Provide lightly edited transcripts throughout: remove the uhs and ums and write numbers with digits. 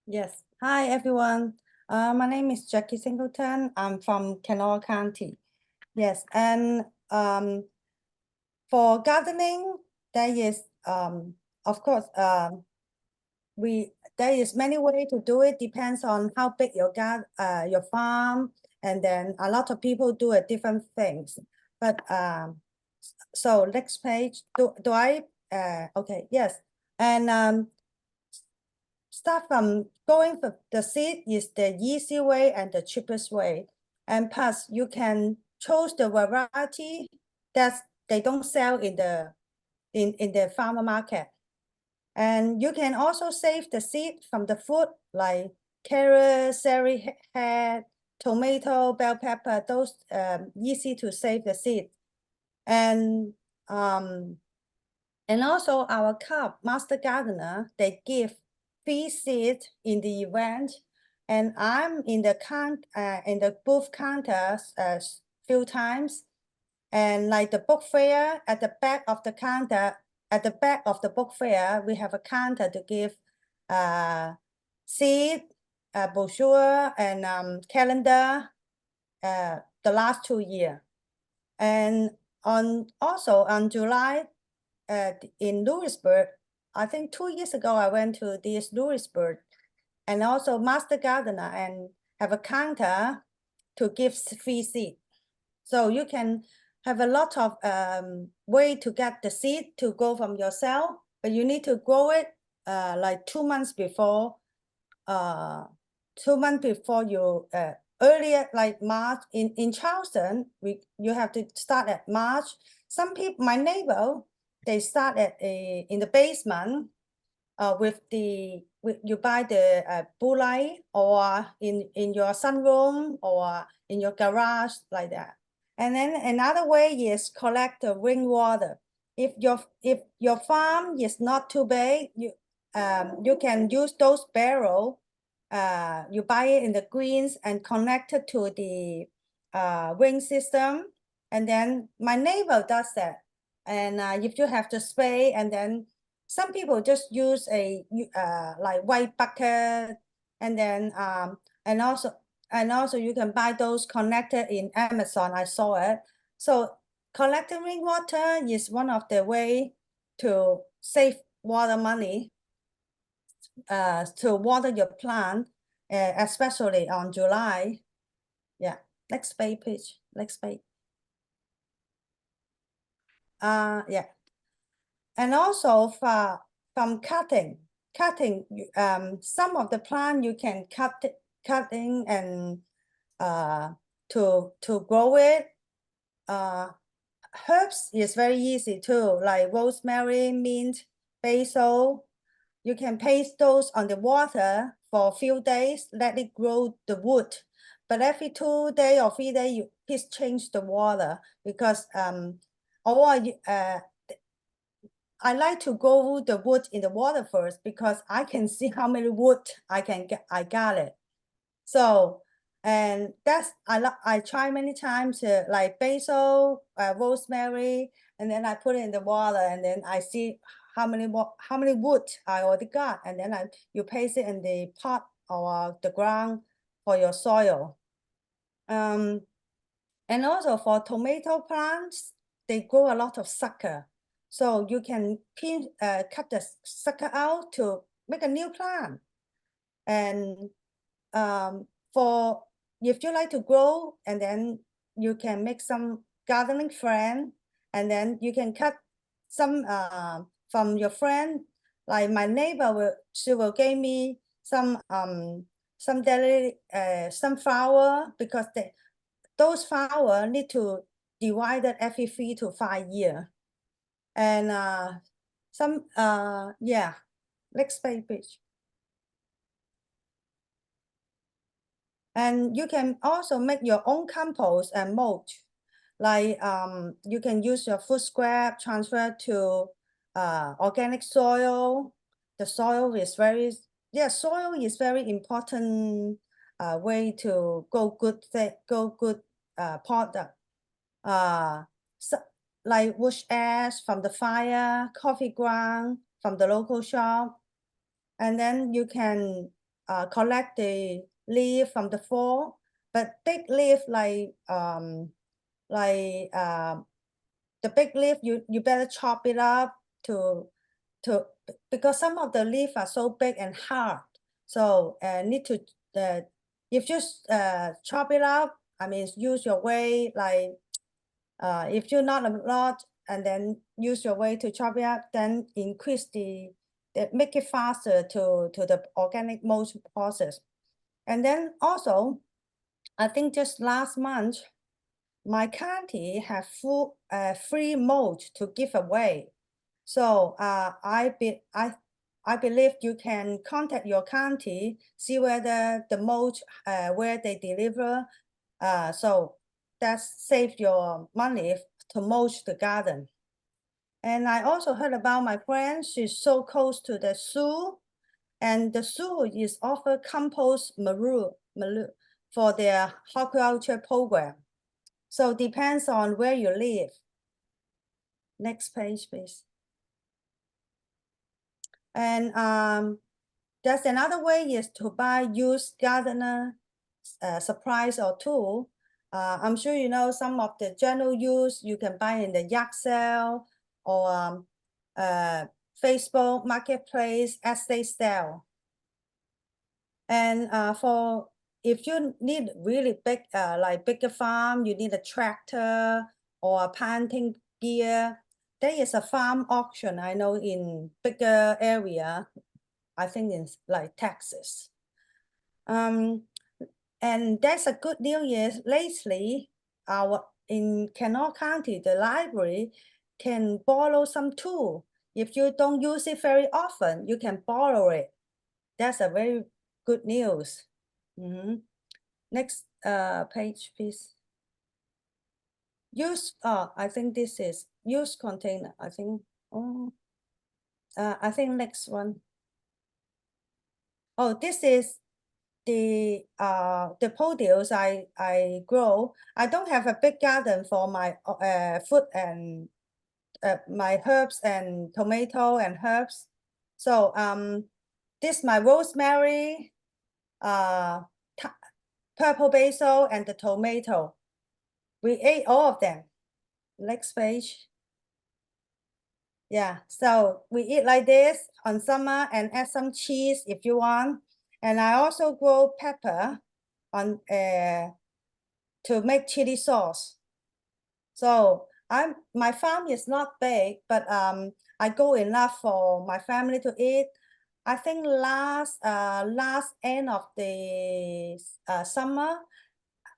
Yes. Hi, everyone. My name is Jackie Singleton. I'm from Kanawha County. Yes, and for gardening, there is of course there is many ways to do it. Depends on how big your farm, and then a lot of people do a different things. But so next page. Do I okay, yes. And start from going for the seed is the easy way and the cheapest way. And plus you can choose the variety that they don't sell in the farmer market. And you can also save the seed from the food like carrot, celery head, tomato, bell pepper, those easy to save the seed. And also our cup, Master Gardener, they give free seed in the event. And I'm in the booth counters a few times. And like the book fair, at the back of the counter, at the back of the book fair, we have a counter to give seed, brochure, and calendar the last 2 years. And also on July, in Lewisburg, I think 2 years ago, I went to this Lewisburg, and also Master Gardener, and have a counter to give free seed. So you can have a lot of way to get the seed to go from yourself, but you need to grow it like 2 months before. 2 months before you earlier, like March in Charleston, you have to start at March. Some people, my neighbor, they start at in the basement you buy the blue light, or in your sunroom, or in your garage, like that. And then another way is collect the rainwater. If your farm is not too big, you can use those barrel. You buy it in the greens and connect it to the rain system. And then my neighbor does that. And if you have to spray, and then some people just use a like white bucket, and then and also you can buy those connected in Amazon. I saw it. So collecting rainwater is one of the way to save water money to water your plant, especially on July. Yeah, next page, please. Next page. Yeah. And also from cutting, some of the plant you can cutting and to grow it. Herbs is very easy too, like rosemary, mint, basil. You can paste those on the water for a few days, let it grow the wood. But every 2 days or 3 days, you please change the water, because I like to grow the wood in the water first, because I can see how many wood I got it. So, and that's I try many times like basil, rosemary, and then I put it in the water, and then I see how many wood I already got, and then you place it in the pot or the ground for your soil. And also for tomato plants, they grow a lot of sucker. So you can cut the sucker out to make a new plant. And for if you like to grow, and then you can make some gardening friend, and then you can cut some from your friend. Like my neighbor she will give me some daily flower, because those flower need to divide it every 3 to 5 years. And yeah, next page. And you can also make your own compost and mulch. Like you can use your food scrap, transfer to organic soil. The soil is soil is very important way to go good product. So, like wood ash from the fire, coffee ground from the local shop. And then you can collect the leaf from the fall, but big leaf the big leaf, you better chop it up to because some of the leaves are so big and hard. So need to if you chop it up, I mean use your way, like if you're not a lot and then use your way to chop it up, then increase make it faster to the organic mulch process. And then also, I think just last month, my county have full free mulch to give away. So I believe you can contact your county, see whether the mulch where they deliver. So that save your money to mulch the garden. And I also heard about my friend. She's so close to the zoo, and the zoo is offer compost manure for their horticulture program. So depends on where you live. Next page, please. And there's another way is to buy used gardener supplies or tool. I'm sure you know some of the general use you can buy in the yard sale or Facebook Marketplace estate sale. And for if you need really big, like bigger farm, you need a tractor or a planting gear. There is a farm auction I know in bigger area. I think it's like Texas. And that's a good news is lately in Kanawha County, the library can borrow some tool. If you don't use it very often, you can borrow it. That's a very good news. Next page, please. I think this is use container. I think next one. Oh, this is the produce I grow. I don't have a big garden for my food and my herbs and tomato and herbs. So this my rosemary, purple basil, and the tomato. We ate all of them. Next page. Yeah, so we eat like this on summer and add some cheese if you want. And I also grow pepper on to make chili sauce. So my farm is not big, but I grow enough for my family to eat. I think last end of the summer,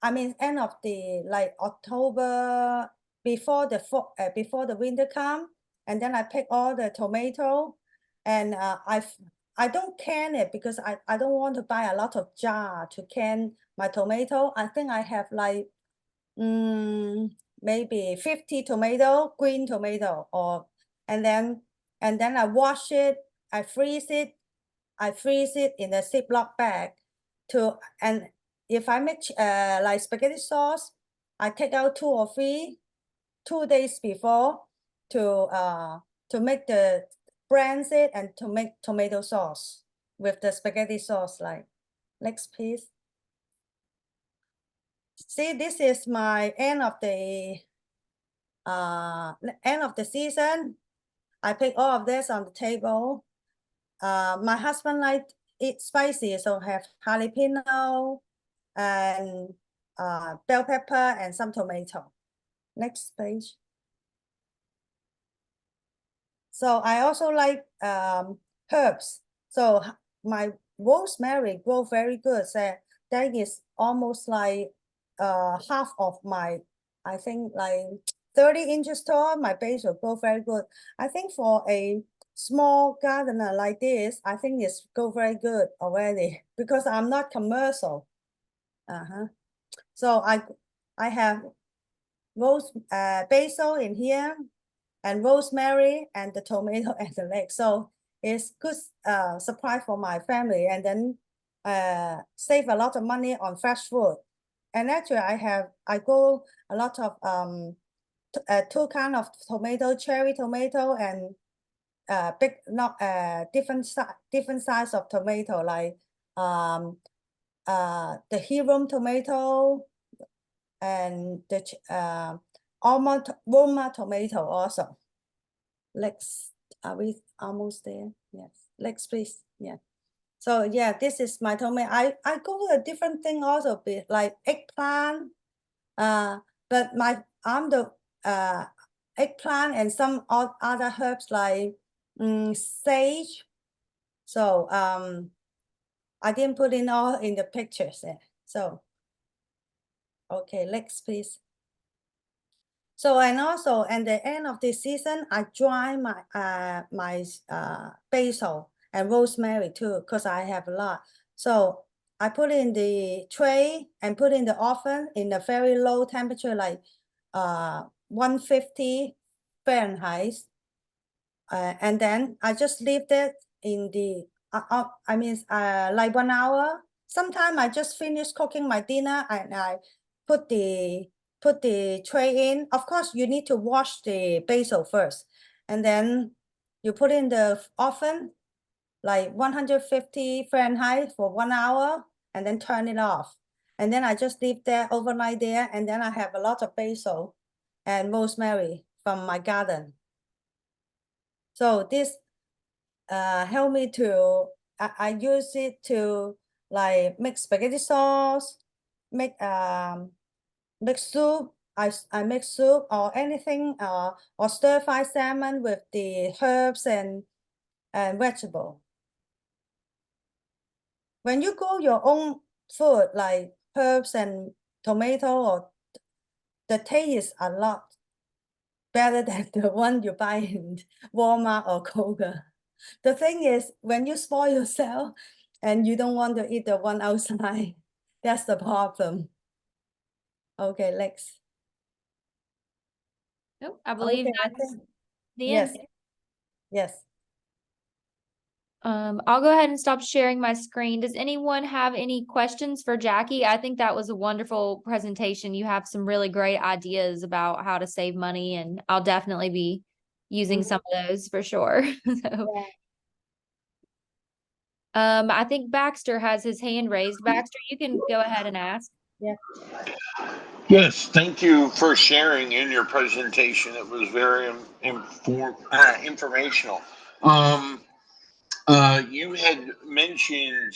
I mean end of the like October before the winter come, and then I pick all the tomato, and I don't can it because I don't want to buy a lot of jar to can my tomato. I think I have like maybe 50 green tomato, and then I wash it, I freeze it in a Ziploc bag and if I make like spaghetti sauce, I take out 2 or 3 2 days before to make the brands it and to make tomato sauce with the spaghetti sauce. Like next please. See, this is my end of the season. I pick all of this on the table. My husband likes it spicy, so have jalapeno and bell pepper and some tomato. Next page. So I also like herbs. So my rosemary grow very good. So that is almost like half of my, I think like 30 inches tall. My basil grow very good. I think for a small gardener like this, I think it's go very good already because I'm not commercial. So I have basil in here and rosemary and the tomato and the leg. So it's good supply for my family, and then save a lot of money on fresh food. And actually I grow a lot of 2 kind of tomato, cherry tomato and big different size of tomato, like the heirloom tomato, and the Roma tomato also. Lex, are we almost there? Yes, Lex, please. Yeah. So yeah, this is my tomato. I go with a different thing also, like eggplant. But I'm the eggplant and some other herbs like sage. So I didn't put in all in the pictures there. So okay, next please. So and also at the end of the season, I dry my basil and rosemary too, because I have a lot. So I put in the tray and put in the oven in a very low temperature, like 150 Fahrenheit. And then I just leave that in the like 1 hour. Sometimes I just finish cooking my dinner and I put the tray in. Of course, you need to wash the basil first, and then you put in the oven like 150 Fahrenheit for 1 hour, and then turn it off. And then I just leave that overnight there, and then I have a lot of basil and rosemary from my garden. So this help me to I use it to like make spaghetti sauce, make soup. I make soup or anything or stir fry salmon with the herbs and vegetable. When you grow your own food like herbs and tomato, or the taste is a lot better than the one you buy in Walmart or Kroger. The thing is, when you spoil yourself and you don't want to eat the one outside, that's the problem. Okay, Lex. Nope, I believe Okay, that's the yes, end. yes. I'll go ahead and stop sharing my screen. Does anyone have any questions for Jackie? I think that was a wonderful presentation. You have some really great ideas about how to save money, and I'll definitely be using some of those for sure. So, Yeah. I think Baxter has his hand raised. Baxter, you can go ahead and ask. Yeah. Yes, thank you for sharing in your presentation. It was very informational. You had mentioned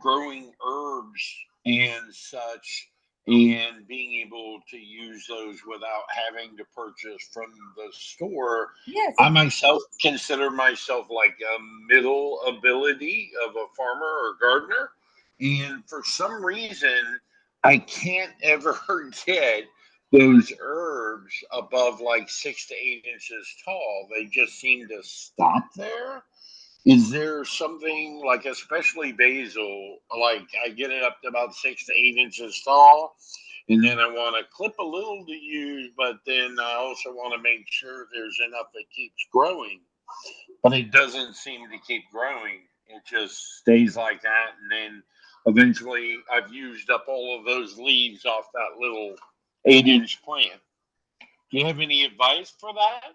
growing herbs and such, and being able to use those without having to purchase from the store. Yes. I myself consider myself like a middle ability of a farmer or gardener, and for some reason, I can't ever get those herbs above like 6 to 8 inches tall. They just seem to stop there. Is there something like, especially basil, like I get it up to about 6 to 8 inches tall, and then I want to clip a little to use, but then I also want to make sure there's enough that keeps growing, but it doesn't seem to keep growing. It just stays like that, and then eventually I've used up all of those leaves off that little 8 inch plant. Do you have any advice for that?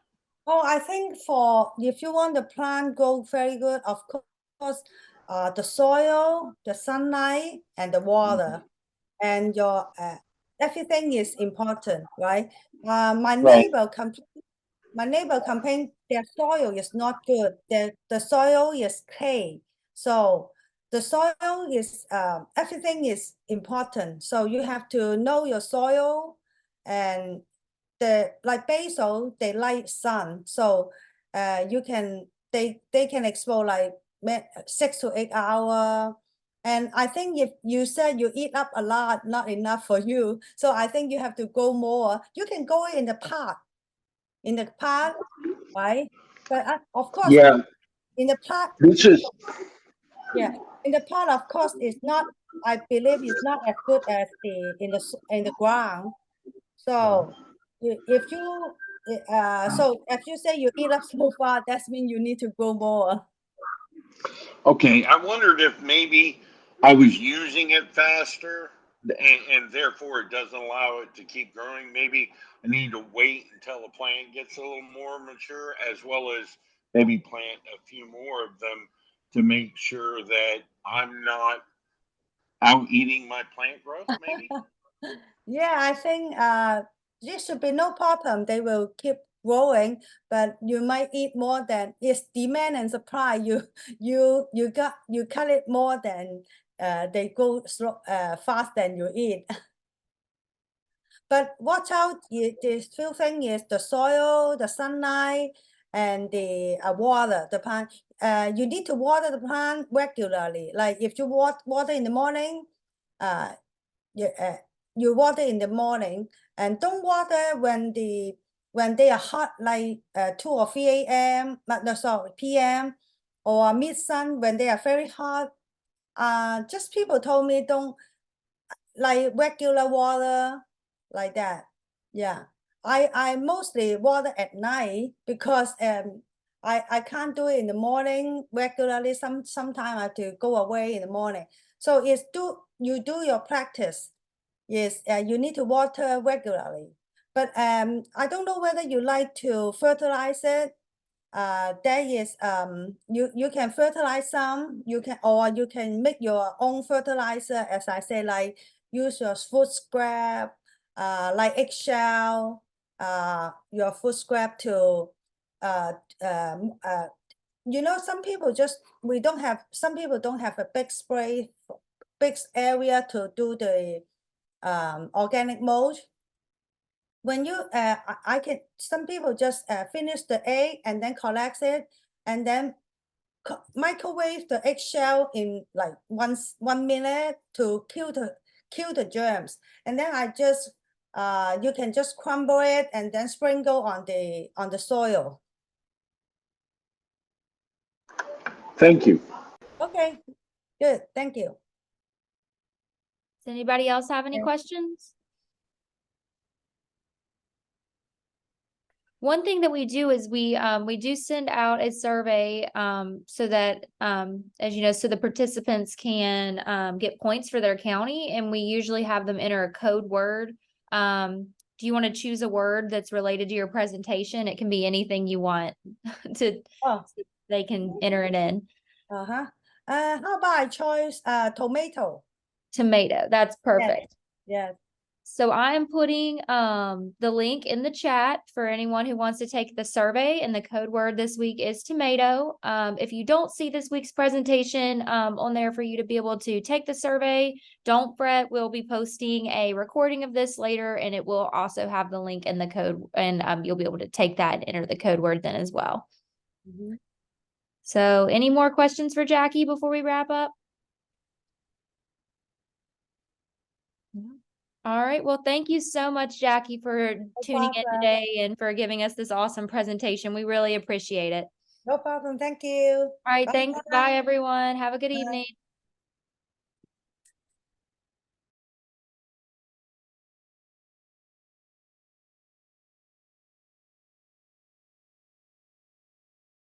Oh, I think for if you want the plant grow very good, of course, the soil, the sunlight, and the water, and your everything is important, right? My Right. neighbor complained their soil is not good. The soil is clay. So the soil is everything is important. So you have to know your soil, and the like basil, they like sun. So you can they can explore like 6 to 8 hours. And I think if you said you eat up a lot, not enough for you. So I think you have to go more. You can go in the pot, right? But of course, Yeah, in the pot, this is yeah, in the pot, of course, it's not. I believe it's not as good as the in the ground. So if you so if you say you eat up so far, that means you need to grow more. okay. I wondered if maybe I was using it faster, and therefore it doesn't allow it to keep growing. Maybe I need to wait until the plant gets a little more mature, as well as maybe plant a few more of them to make sure that I'm not out eating my plant growth, maybe? Yeah, I think there should be no problem. They will keep growing, but you might eat more than it's demand and supply. You cut it more than they go slow fast than you eat. But watch out, the two thing is the soil, the sunlight, and the water, the plant. You need to water the plant regularly. Like if you water in the morning, you, you water in the morning, and don't water when they are hot, like 2 or 3 a.m. No, sorry, p.m. or mid sun when they are very hot. Just people told me don't like regular water like that. Yeah, I mostly water at night because I can't do it in the morning regularly. Sometimes I have to go away in the morning. So it's you do your practice. Yes, you need to water regularly. But I don't know whether you like to fertilize it. There is you can fertilize some, you can make your own fertilizer, as I say, like use your food scrap, like eggshell, your food scrap to you know, some people some people don't have a big area to do the organic mulch. When you I can, some people just finish the egg and then collect it and then microwave the eggshell in like 1 minute to kill the germs, and then I just you can just crumble it and then sprinkle on the soil. Thank you. Okay, good, thank you. Does anybody else have any Okay. questions? One thing that we do is we do send out a survey so that as you know, so the participants can get points for their county, and we usually have them enter a code word. Do you want to choose a word that's related to your presentation? It can be anything you want to Oh, they can enter it in. how about I choose tomato? Tomato, that's perfect. Yes. So I am putting the link in the chat for anyone who wants to take the survey, and the code word this week is tomato. If you don't see this week's presentation on there for you to be able to take the survey, don't fret. We'll be posting a recording of this later, and it will also have the link in the code, and you'll be able to take that and enter the code word then as well. Mm-hmm. So any more questions for Jackie before we wrap up? All right. Well, thank you so much, Jackie, for tuning in today and for giving us this awesome presentation. We really appreciate it. No problem. Thank you. All right. Bye. Thanks. Bye, everyone. Have a good evening.